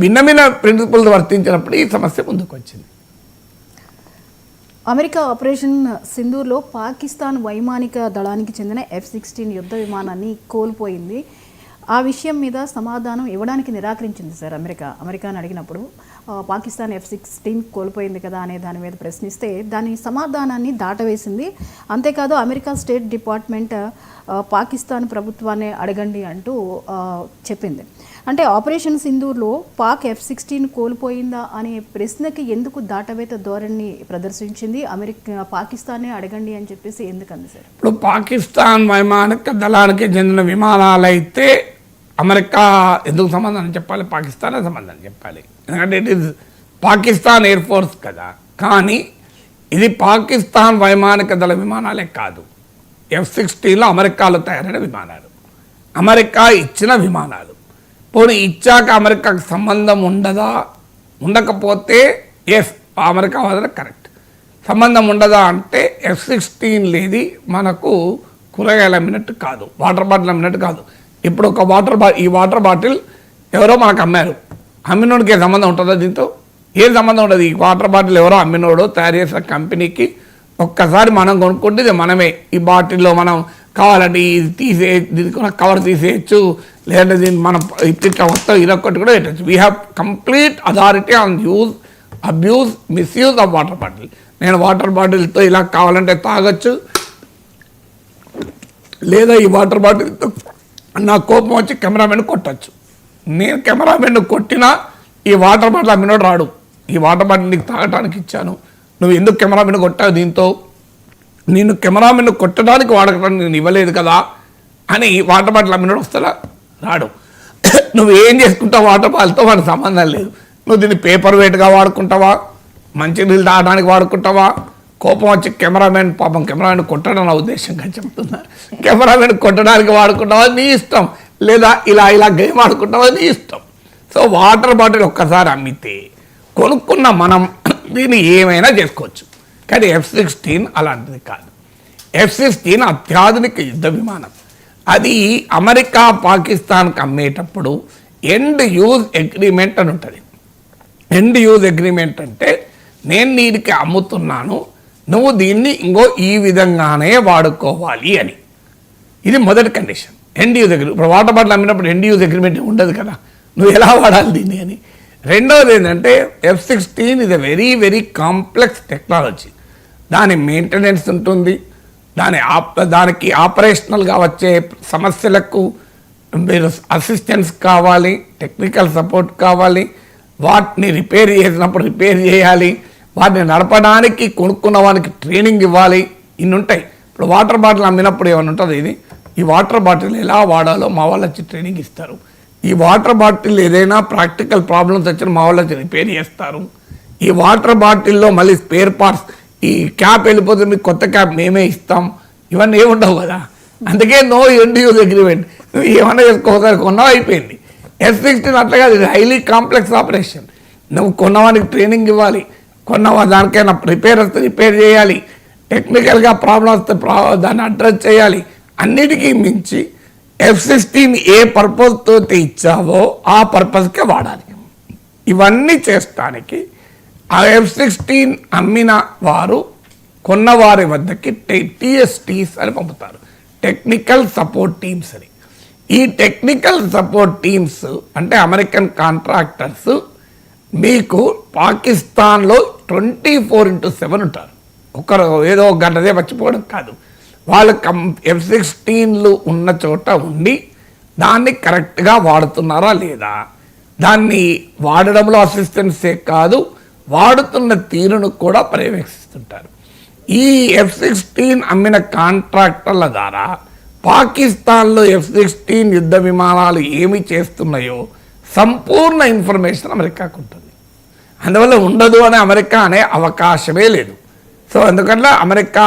భిన్న భిన్న ప్రిన్సిపల్స్ వర్తించినప్పుడు ఈ సమస్య ముందుకు వచ్చింది. అమెరికా ఆపరేషన్ సింధూర్లో పాకిస్తాన్ వైమానిక దళానికి చెందిన F-16 యుద్ధ విమానాన్ని కోల్పోయింది. ఆ విషయం మీద సమాధానం ఇవ్వడానికి నిరాకరించింది సార్ అమెరికాని అడిగినప్పుడు పాకిస్తాన్ F-16 కోల్పోయింది కదా అనే దాని మీద ప్రశ్నిస్తే దాని సమాధానాన్ని దాటవేసింది. అంతేకాదు అమెరికా స్టేట్ డిపార్ట్మెంట్ పాకిస్తాన్ ప్రభుత్వాన్ని అడగండి అంటూ చెప్పింది. అంటే ఆపరేషన్ సింధూర్లో పాక్ F-16 కోల్పోయిందా అనే ప్రశ్నకి ఎందుకు దాటవేత ధోరణి ప్రదర్శించింది? పాకిస్తాన్నే అడగండి అని చెప్పేసి ఎందుకంది సార్? ఇప్పుడు పాకిస్తాన్ వైమానిక దళానికి చెందిన విమానాలైతే అమెరికా ఎందుకు సమాధానం చెప్పాలి? పాకిస్తానే సమాధానం చెప్పాలి. ఎందుకంటే it is Pakistan air force కదా. కానీ ఇది పాకిస్తాన్ వైమానిక దళ విమానాలే కాదు, F-16లో అమెరికాలో తయారైన విమానాలు, అమెరికా ఇచ్చిన విమానాలు. పోనీ ఇచ్చాక అమెరికాకు సంబంధం ఉండదా? ఉండకపోతే ఎస్, అమెరికా వాదన కరెక్ట్. సంబంధం ఉండదా అంటే F-16 లేది మనకు కూరగాయలు అమ్మినట్టు కాదు, వాటర్ బాటిల్ అమ్మినట్టు కాదు. ఇప్పుడు ఒక ఈ వాటర్ బాటిల్ ఎవరో మనకు అమ్మారు, అమ్మినోడికి ఏ సంబంధం ఉంటుందో దీంతో? ఏం సంబంధం ఉండదు. ఈ వాటర్ బాటిల్ ఎవరో అమ్మినోడు తయారు చేసిన కంపెనీకి ఒక్కసారి మనం కొనుక్కుంటే ఇది మనమే. ఈ బాటిల్లో మనం కావాలంటే ఇది దీనికి కవర్ తీసేయచ్చు, లేదంటే దీన్ని మనం ఇట్లా మొత్తం ఇరొక్కటి కూడా పెట్టచ్చు. We have complete authority on use, abuse, misuse of water bottle. నేను వాటర్ బాటిల్తో ఇలా కావాలంటే తాగొచ్చు, లేదా ఈ వాటర్ బాటిల్తో నా కోపం వచ్చి కెమెరామెన్ కొట్టచ్చు. నేను కెమెరామెన్ కొట్టినా ఈ వాటర్ బాటిల్ అమ్మినోడు రాడు. ఈ వాటర్ బాటిల్ నీకు తాగటానికి ఇచ్చాను, నువ్వు ఎందుకు కెమెరామెన్ కొట్టావు, దీంతో నేను కెమెరామెన్ కొట్టడానికి వాడకడానికి నేను ఇవ్వలేదు కదా అని వాటర్ బాటిల్ అమ్మినోడు వస్తాడా? రాడు. నువ్వు ఏం చేసుకుంటావు వాటర్ బాటిల్తో వాడికి సంబంధం లేదు. నువ్వు దీన్ని పేపర్ వెయిట్గా వాడుకుంటావా, మంచినీళ్ళు తాగడానికి వాడుకుంటావా, కోపం వచ్చి కెమెరామెన్ పాపం కెమెరామెన్ కొట్టడం నా ఉద్దేశంగా చెప్తున్నా, కెమెరామెన్ కొట్టడానికి వాడుకుంటావా నీ ఇష్టం, లేదా ఇలా గేమ్ ఆడుకుంటావా నీ ఇష్టం. సో వాటర్ బాటిల్ ఒక్కసారి అమ్మితే కొనుక్కున్న మనం దీన్ని ఏమైనా చేసుకోవచ్చు. కానీ F-16 అలాంటిది కాదు. F-16 అత్యాధునిక యుద్ధ విమానం. అది అమెరికా పాకిస్తాన్కి అమ్మేటప్పుడు ఎండ్ యూజ్ అగ్రిమెంట్ అని ఉంటుంది. ఎండ్ యూజ్ అగ్రిమెంట్ అంటే నేను నీటికి అమ్ముతున్నాను, నువ్వు దీన్ని ఈ విధంగానే వాడుకోవాలి అని. ఇది మొదటి కండిషన్, ఎండ్ యూజ్ అగ్రిమెంట్. ఇప్పుడు వాటర్ బాటిల్ అమ్మినప్పుడు ఎండ్ యూజ్ అగ్రిమెంట్ ఉండదు కదా, నువ్వు ఎలా వాడాలి దీన్ని అని. రెండవది ఏంటంటే F-16 ఇది వెరీ వెరీ కాంప్లెక్స్ టెక్నాలజీ. దాని మెయింటెనెన్స్ ఉంటుంది, దానికి ఆపరేషనల్గా వచ్చే సమస్యలకు మీరు అసిస్టెన్స్ కావాలి, టెక్నికల్ సపోర్ట్ కావాలి, వాటిని రిపేర్ చేసినప్పుడు రిపేర్ చేయాలి, వాటిని నడపడానికి కొనుక్కున్న వానికి ట్రైనింగ్ ఇవ్వాలి, ఇన్ని ఉంటాయి. ఇప్పుడు వాటర్ బాటిల్ అమ్మినప్పుడు ఏమైనా ఉంటుంది, ఇది ఈ వాటర్ బాటిల్ ఎలా వాడాలో మా వాళ్ళు వచ్చి ట్రైనింగ్ ఇస్తారు. ఈ వాటర్ బాటిల్ ఏదైనా ప్రాక్టికల్ ప్రాబ్లమ్స్ వచ్చిన మా వాళ్ళు వచ్చి రిపేర్ చేస్తారు. ఈ వాటర్ బాటిల్లో మళ్ళీ స్పేర్ పార్ట్స్, ఈ క్యాప్ వెళ్ళిపోతే మీకు కొత్త క్యాప్ మేమే ఇస్తాం, ఇవన్నీ ఏముండవు కదా. అందుకే నో ఎండ్ యూజ్ అగ్రిమెంట్. నువ్వు ఏమన్నా చేసుకోసారి కొన్నావు అయిపోయింది. F-16 అట్లా కాదు, ఇది హైలీ కాంప్లెక్స్ ఆపరేషన్. నువ్వు కొన్నవానికి ట్రైనింగ్ ఇవ్వాలి, కొన్నవా దానికైనా రిపేర్ వస్తే రిపేర్ చేయాలి, టెక్నికల్గా ప్రాబ్లం వస్తే దాన్ని అడ్రస్ చేయాలి. అన్నిటికీ మించి F-16 ఏ పర్పస్తో ఇచ్చావో ఆ పర్పస్కే వాడాలి. ఇవన్నీ చేస్తానికి ఆ F-16 అమ్మిన వారు కొన్నవారి వద్దకి TSTs అని పంపుతారు, టెక్నికల్ సపోర్ట్ టీమ్స్ అని. ఈ టెక్నికల్ సపోర్ట్ టీమ్స్ అంటే అమెరికన్ కాంట్రాక్టర్స్ మీకు పాకిస్తాన్లో 24/7 ఉంటారు. ఒకరు ఏదో గంటదే మర్చిపోవడం కాదు, వాళ్ళు F-16లు ఉన్న చోట ఉండి దాన్ని కరెక్ట్గా వాడుతున్నారా లేదా, దాన్ని వాడడంలో అసిస్టెన్సే కాదు వాడుతున్న తీరును కూడా పర్యవేక్షిస్తుంటారు. ఈ F-16 అమ్మిన కాంట్రాక్టర్ల ద్వారా పాకిస్తాన్లో F-16 యుద్ధ విమానాలు ఏమి చేస్తున్నాయో సంపూర్ణ ఇన్ఫర్మేషన్ అమెరికాకు ఉంటుంది. అందువల్ల ఉండదు అని అమెరికా అనే అవకాశమే లేదు. సో ఎందుకంటే అమెరికా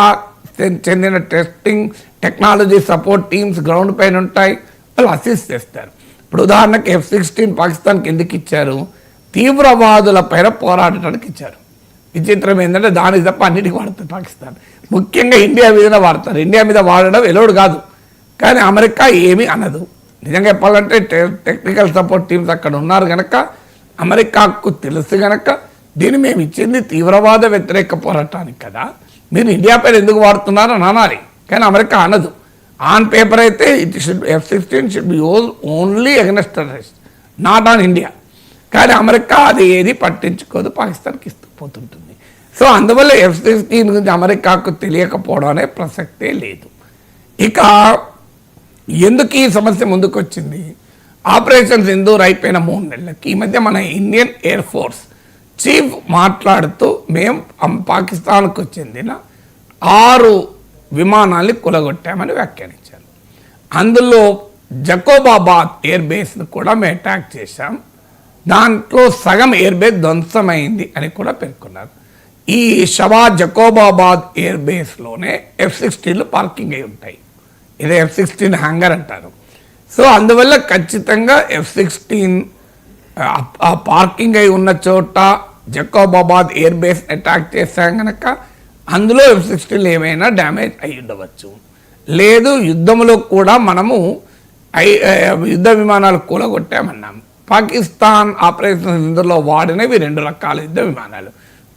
చెందిన testing technology support teams ground పైన ఉంటాయి, వాళ్ళు అసిస్ట్ చేస్తారు. ఇప్పుడు ఉదాహరణకి F-16 పాకిస్తాన్కి ఎందుకు ఇచ్చారు? తీవ్రవాదుల పైన పోరాడటానికి ఇచ్చారు. విచిత్రం ఏంటంటే దానికి తప్ప అన్నిటికీ వాడుతుంది పాకిస్తాన్, ముఖ్యంగా ఇండియా మీదనే వాడతారు. ఇండియా మీద వాడడం ఎలోడు కాదు, కానీ అమెరికా ఏమీ అనదు. నిజంగా చెప్పాలంటే టెక్నికల్ సపోర్ట్ టీమ్స్ అక్కడ ఉన్నారు కనుక అమెరికాకు తెలుసు గనక దీన్ని మేము ఇచ్చింది తీవ్రవాద వ్యతిరేక పోరాటానికి కదా, మీరు ఇండియా పేరు ఎందుకు వాడుతున్నారో అని అనాలి. కానీ అమెరికా అనదు. ఆన్ పేపర్ అయితే it should F-16 should be use only against terrorist, not on India. కానీ అమెరికా అది ఏది పట్టించుకోదు, పాకిస్తాన్కి ఇస్తూ పోతుంటుంది. సో అందువల్ల F-16 గురించి అమెరికాకు తెలియకపోవడం అనే ప్రసక్తే లేదు. ఇక ఎందుకు ఈ సమస్య ముందుకు వచ్చింది? ఆపరేషన్ సింధూర్ అయిపోయిన 3 నెలలకి ఈ మధ్య మన ఇండియన్ ఎయిర్ ఫోర్స్ చీఫ్ మాట్లాడుతూ మేము పాకిస్తాన్కు చెందిన 6 విమానాల్ని కూలగొట్టామని వ్యాఖ్యానించారు. అందులో జకోబాబాద్ ఎయిర్ బేస్ను కూడా మేము అటాక్ చేశాం, దాంట్లో సగం ఎయిర్ బేస్ ధ్వంసమైంది అని కూడా పేర్కొన్నారు. ఈ జకోబాబాద్ ఎయిర్ బేస్లోనే F-16లు పార్కింగ్ అయి ఉంటాయి. ఇదే F-16 హ్యాంగర్ అంటారు. సో అందువల్ల ఖచ్చితంగా F-16 ఆ పార్కింగ్ అయి ఉన్న చోట జకోబాబాద్ ఎయిర్ బేస్ అటాక్ చేశాం కనుక అందులో F-16 ఏమైనా డ్యామేజ్ అయి ఉండవచ్చు. లేదు యుద్ధంలో కూడా మనము యుద్ధ విమానాలు కూలగొట్టామన్నాం. పాకిస్తాన్ ఆపరేషన్ సింధూర్లో వాడినవి 2 రకాల యుద్ధ విమానాలు.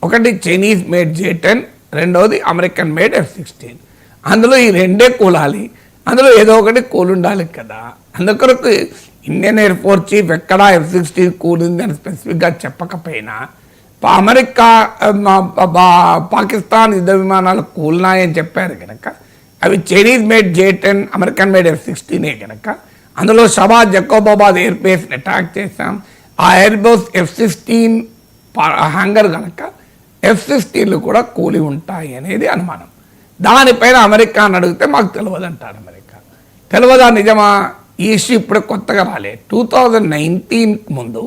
ఒకటి చైనీస్ మేడ్ J-10, రెండవది అమెరికన్ మేడ్ F-16. అందులో ఈ 2 కూలాలి, అందులో ఏదో ఒకటి కూలుండాలి కదా. అందుకొరకు ఇండియన్ ఎయిర్ ఫోర్స్ చీఫ్ ఎక్కడా F-16 కూలింది అని స్పెసిఫిక్గా చెప్పకపోయినా అమెరికా పాకిస్తాన్ యుద్ధ విమానాలు కూలినాయని చెప్పారు కనుక అవి Chinese made J-10, American made F-16 కనుక అందులో జకోబాబాద్ ఎయిర్ బేస్ని అటాక్ చేశాం. ఆ ఎయిర్ బేస్ F-16 హ్యాంగర్ కనుక F-16లు కూడా కూలి ఉంటాయి అనేది అనుమానం. దానిపైన అమెరికాని అడిగితే మాకు తెలియదు అంటారు. అమెరికా తెలియదా నిజమా? ఈ ఇష్యూ ఇప్పుడు కొత్తగా రాలే. 2019 ముందు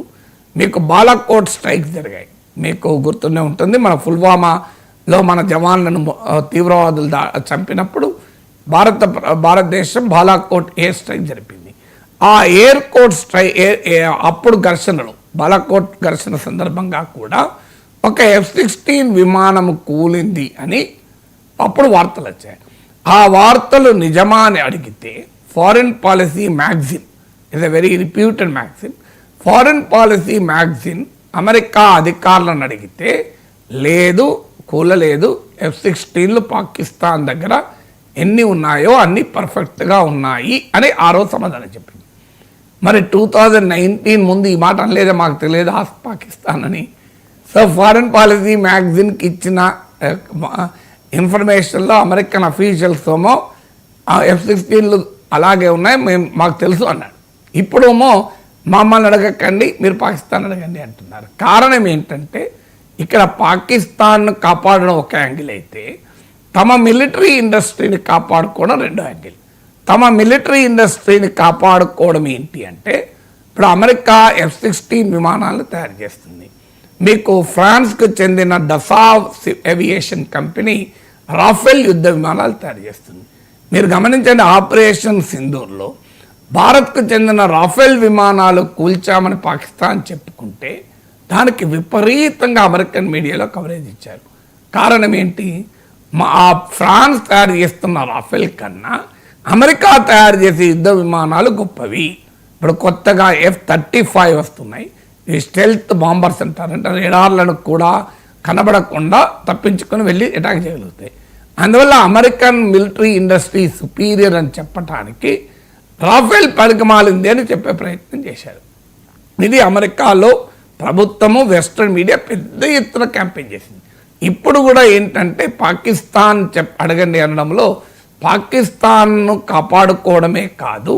మీకు బాలాకోట్ స్ట్రైక్స్ జరిగాయి, మీకు గుర్తునే ఉంటుంది. మన పుల్వామాలో మన జవాన్లను తీవ్రవాదులు చంపినప్పుడు భారతదేశం బాలాకోట్ ఎయిర్ స్ట్రైక్ జరిపింది. ఆ ఎయిర్ కోట్ అప్పుడు ఘర్షణలు, బాలాకోట్ ఘర్షణ సందర్భంగా కూడా ఒక F-16 విమానం కూలింది అని అప్పుడు వార్తలు వచ్చాయి. ఆ వార్తలు నిజమా అని అడిగితే foreign policy magazine is a very reputed magazine. Foreign policy magazine America అధికారులను అడిగితే లేదు, కూలలేదు, F-16లు పాకిస్తాన్ దగ్గర ఎన్ని ఉన్నాయో అన్ని పర్ఫెక్ట్గా ఉన్నాయి అని ఆ రోజు సమాధానం చెప్పింది. మరి 2019 ముందు ఈ మాట అనలేదే, మాకు తెలియదు పాకిస్తాన్ అని. సో ఫారిన్ పాలసీ మ్యాగజిన్కి ఇచ్చిన ఇన్ఫర్మేషన్లో అమెరికన్ అఫీషియల్స్ ఏమో F-16లు అలాగే ఉన్నాయి, మాకు తెలుసు అన్నాడు. ఇప్పుడేమో మమ్మల్ని అడగకండి, మీరు పాకిస్తాన్ అడగండి అంటున్నారు. కారణం ఏంటంటే ఇక్కడ పాకిస్తాన్ను కాపాడడం ఒక యాంగిల్ అయితే తమ మిలిటరీ ఇండస్ట్రీని కాపాడుకోవడం 2 యాంగిల్. తమ మిలిటరీ ఇండస్ట్రీని కాపాడుకోవడం ఏంటి అంటే ఇప్పుడు అమెరికా F-16 విమానాలను తయారు చేస్తుంది. మీకు ఫ్రాన్స్కు చెందిన డసావ్ ఏవియేషన్ కంపెనీ రాఫెల్ యుద్ధ విమానాలు తయారు చేస్తుంది. మీరు గమనించండి, ఆపరేషన్ సింధూర్లో భారత్కు చెందిన రాఫెల్ విమానాలు కూల్చామని పాకిస్తాన్ చెప్పుకుంటే దానికి విపరీతంగా అమెరికన్ మీడియాలో కవరేజ్ ఇచ్చారు. కారణం ఏంటి? ఫ్రాన్స్ తయారు చేస్తున్న రాఫెల్ కన్నా అమెరికా తయారు చేసే యుద్ధ విమానాలు గొప్పవి. ఇప్పుడు కొత్తగా F-35 వస్తున్నాయి. ఈ స్టెల్త్ బాంబర్స్ అంటారు, అంటే రేడార్లను కూడా కనబడకుండా తప్పించుకొని వెళ్ళి అటాక్ చేయగలుగుతాయి. అందువల్ల అమెరికన్ మిలిటరీ ఇండస్ట్రీ సుపీరియర్ అని చెప్పడానికి రాఫెల్ పనికిమాలింది అని చెప్పే ప్రయత్నం చేశారు. ఇది అమెరికాలో ప్రభుత్వము వెస్ట్రన్ మీడియా పెద్ద ఎత్తున క్యాంపెయిన్ చేసింది. ఇప్పుడు కూడా ఏంటంటే పాకిస్తాన్ అడగండి అనడంలో పాకిస్తాన్ను కాపాడుకోవడమే కాదు,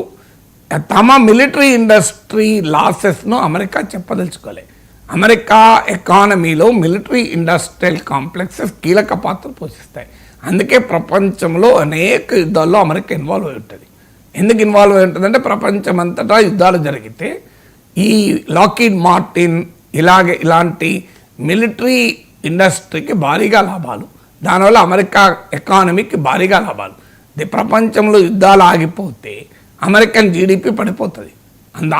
తమ మిలిటరీ ఇండస్ట్రీ లాసెస్ను అమెరికా చెప్పదలుచుకోలే. అమెరికా ఎకానమీలో మిలిటరీ ఇండస్ట్రియల్ కాంప్లెక్సెస్ కీలక పాత్ర పోషిస్తాయి. అందుకే ప్రపంచంలో అనేక యుద్ధాల్లో అమెరికా ఇన్వాల్వ్ అయి ఉంటుంది. ఎందుకు ఇన్వాల్వ్ అయి ఉంటుందంటే ప్రపంచమంతటా యుద్ధాలు జరిగితే ఈ లాకీడ్ మార్టిన్ ఇలాంటి మిలిటరీ ఇండస్ట్రీకి భారీగా లాభాలు, దానివల్ల అమెరికా ఎకానమీకి భారీగా లాభాలు. ప్రపంచంలో యుద్ధాలు ఆగిపోతే అమెరికన్ జీడిపి పడిపోతుంది.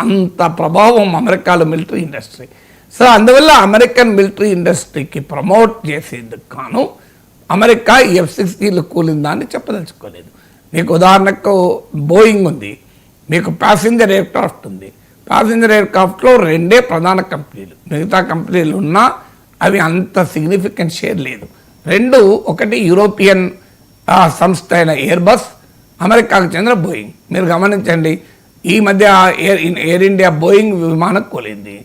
అంత ప్రభావం అమెరికాలో మిలిటరీ ఇండస్ట్రీ. సో అందువల్ల అమెరికన్ మిలిటరీ ఇండస్ట్రీకి ప్రమోట్ చేసేందుకు కాను అమెరికా F-16లు కూలిందాన్ని చెప్పదలుచుకోలేదు. మీకు ఉదాహరణకు బోయింగ్ ఉంది, మీకు ప్యాసింజర్ ఎయిర్క్రాఫ్ట్ ఉంది. ప్యాసింజర్ ఎయిర్క్రాఫ్ట్లో 2 ప్రధాన కంపెనీలు, మిగతా కంపెనీలు ఉన్నా అవి అంత సిగ్నిఫికెంట్ షేర్ లేదు. 2 ఒకటి యూరోపియన్ సంస్థ అయిన ఎయిర్బస్, అమెరికాకు చెందిన బోయింగ్. మీరు గమనించండి, ఈ మధ్య ఎయిర్ ఇండియా బోయింగ్ విమానం కూలింది.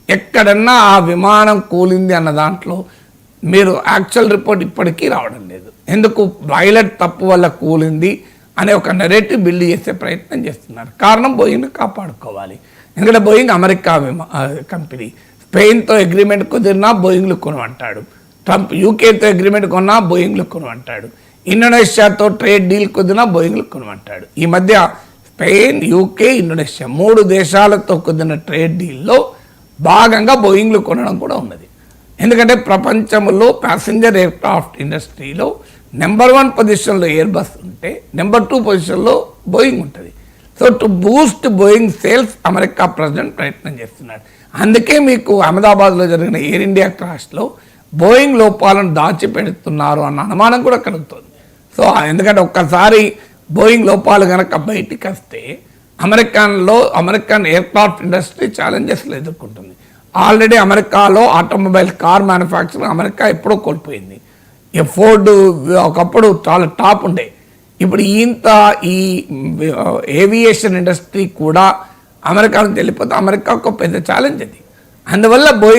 ఎక్కడన్నా ఆ విమానం కూలింది అన్న దాంట్లో మీరు యాక్చువల్ రిపోర్ట్ ఇప్పటికీ రావడం లేదు. ఎందుకు? పైలట్ తప్పు వల్ల కూలింది అనే ఒక నెరేటివ్ బిల్డ్ చేసే ప్రయత్నం చేస్తున్నారు. కారణం బోయింగ్ని కాపాడుకోవాలి. ఎందుకంటే బోయింగ్ అమెరికా కంపెనీ. స్పెయిన్తో అగ్రిమెంట్ కుదిరినా బోయింగ్లు కొనమంటాడు. ట్రంప్ యూకేతో అగ్రిమెంట్ కొన్నా బోయింగ్లు కొనమంటాడు. ఇండోనేషియాతో ట్రేడ్ డీల్ కుదిరినా బోయింగ్లు కొనమంటాడు. ఈ మధ్య స్పెయిన్, యూకే, ఇండోనేషియా 3 దేశాలతో కుదిరిన ట్రేడ్ డీల్లో భాగంగా బోయింగ్లు కొనడం కూడా ఉన్నది. ఎందుకంటే ప్రపంచంలో ప్యాసింజర్ ఎయిర్క్రాఫ్ట్ ఇండస్ట్రీలో నెంబర్ 1 పొజిషన్లో ఎయిర్బస్ ఉంటే నెంబర్ 2 పొజిషన్లో బోయింగ్ ఉంటుంది. So to Boost Boeing sales America president ప్రయత్నం చేస్తున్నాడు. అందుకే మీకు అహ్మదాబాద్లో జరిగిన ఎయిర్ ఇండియా క్రాష్లో బోయింగ్ లోపాలను దాచిపెడుతున్నారు అన్న అనుమానం కూడా కలుగుతుంది. సో ఎందుకంటే ఒక్కసారి బోయింగ్ లోపాలు కనుక బయటికి వస్తే అమెరికన్ ఎయిర్క్రాఫ్ట్ ఇండస్ట్రీ ఛాలెంజెస్లు ఎదుర్కొంటుంది. ఆల్రెడీ అమెరికాలో ఆటోమొబైల్ కార్ మ్యానుఫ్యాక్చరింగ్ అమెరికా ఎప్పుడో కోల్పోయింది. ఫోర్డ్ ఒకప్పుడు చాలా టాప్ ఉండే. ఇప్పుడు ఈ ఏవియేషన్ ఇండస్ట్రీ కూడా అమెరికా నుంచి వెళ్ళిపోతే అమెరికాకు పెద్ద ఛాలెంజ్ అది. అందువల్ల బోయింగ్